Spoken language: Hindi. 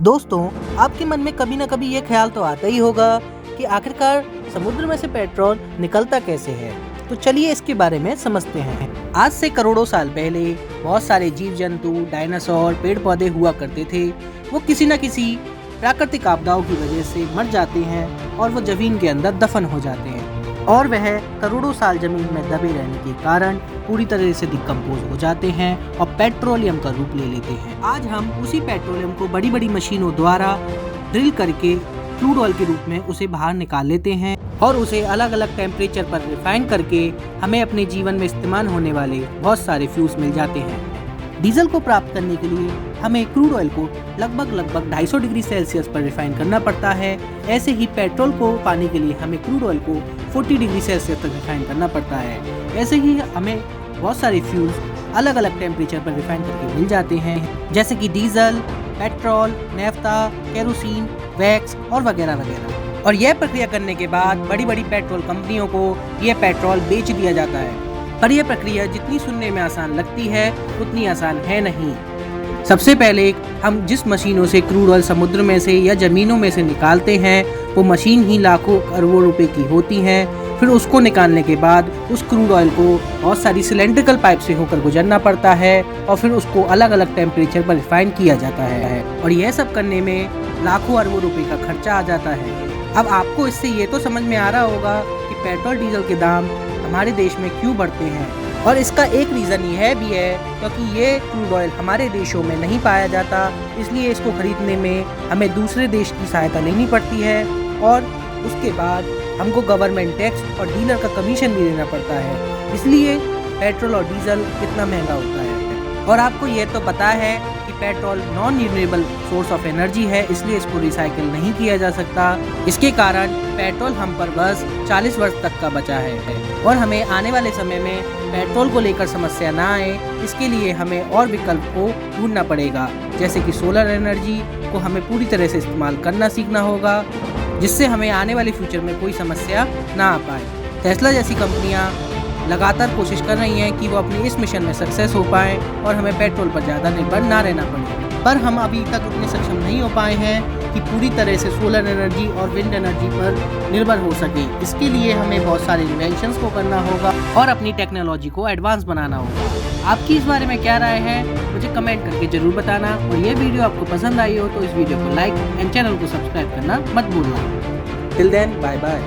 दोस्तों, आपके मन में कभी न कभी ये ख्याल तो आता ही होगा कि आखिरकार समुद्र में से पेट्रोल निकलता कैसे है। तो चलिए इसके बारे में समझते हैं। आज से करोड़ों साल पहले बहुत सारे जीव जंतु, डायनासोर, पेड़ पौधे हुआ करते थे। वो किसी न किसी प्राकृतिक आपदाओं की वजह से मर जाते हैं और वो जमीन के अंदर दफन हो जाते हैं और वह करोड़ों साल जमीन में दबे रहने के कारण पूरी तरह से डिकम्पोज हो जाते हैं और पेट्रोलियम का रूप ले लेते हैं। आज हम उसी पेट्रोलियम को बड़ी बड़ी मशीनों द्वारा ड्रिल करके क्रूड ऑयल के रूप में उसे बाहर निकाल लेते हैं और उसे अलग अलग टेम्परेचर पर रिफाइन करके हमें अपने जीवन में इस्तेमाल होने वाले बहुत सारे फ्यूल्स मिल जाते हैं। डीजल को प्राप्त करने के लिए हमें क्रूड ऑयल को लगभग 250 डिग्री सेल्सियस पर रिफाइन करना पड़ता है। ऐसे ही पेट्रोल को पाने के लिए हमें क्रूड ऑयल को 40 डिग्री सेल्सियस तक रिफाइन करना पड़ता है। ऐसे ही हमें बहुत सारे फ्यूल्स अलग अलग टेम्परेचर पर रिफाइन करके मिल जाते हैं, जैसे कि diesel, petrol, naphtha, kerosene, wax और वगैरह वगैरह। और यह प्रक्रिया करने के बाद बड़ी बड़ी पेट्रोल कंपनियों को यह पेट्रोल बेच दिया जाता है। पर यह प्रक्रिया जितनी सुनने में आसान लगती है उतनी आसान है नहीं। सबसे पहले हम जिस मशीनों से क्रूड ऑयल समुद्र में से या जमीनों में से निकालते हैं वो मशीन ही लाखों अरबों रुपए की होती है। फिर उसको निकालने के बाद उस क्रूड ऑयल को बहुत सारी सिलेंड्रिकल पाइप से होकर गुजरना पड़ता है और फिर उसको अलग अलग टेम्परेचर पर रिफाइन किया जाता है और यह सब करने में लाखों अरबों रुपए का खर्चा आ जाता है। अब आपको इससे ये तो समझ में आ रहा होगा कि पेट्रोल डीजल के दाम हमारे देश में क्यों बढ़ते हैं, और इसका एक रीज़न यह भी है क्योंकि ये क्रूड ऑयल हमारे देशों में नहीं पाया जाता, इसलिए इसको खरीदने में हमें दूसरे देश की सहायता लेनी पड़ती है और उसके बाद हमको गवर्नमेंट टैक्स और डीलर का कमीशन भी देना पड़ता है। इसलिए पेट्रोल और डीजल इतना महंगा होता है। और आपको ये तो पता है कि petrol non renewable source of energy है, इसलिए इसको रिसाइकिल नहीं किया जा सकता। इसके कारण पेट्रोल हम पर बस 40 वर्ष तक का बचा है और हमें आने वाले समय में पेट्रोल को लेकर समस्या ना आए, इसके लिए हमें और विकल्प को ढूंढना पड़ेगा, जैसे कि सोलर एनर्जी को हमें पूरी तरह से इस्तेमाल करना सीखना होगा, जिससे हमें आने वाले फ्यूचर में कोई समस्या ना आ पाए। टेस्ला जैसी कंपनियां लगातार कोशिश कर रही हैं कि वो अपने इस मिशन में सक्सेस हो पाएँ और हमें पेट्रोल पर ज़्यादा निर्भर ना रहना पड़े, पर हम अभी तक उतने सक्षम नहीं हो पाए हैं कि पूरी तरह से सोलर एनर्जी और विंड एनर्जी पर निर्भर हो सके। इसके लिए हमें बहुत सारे इन्वेंशंस को करना होगा और अपनी टेक्नोलॉजी को एडवांस बनाना होगा। आपकी इस बारे में क्या राय है मुझे कमेंट करके जरूर बताना, और ये वीडियो आपको पसंद आई हो तो इस वीडियो को लाइक एंड चैनल को सब्सक्राइब करना मत भूलना। Till then, bye bye.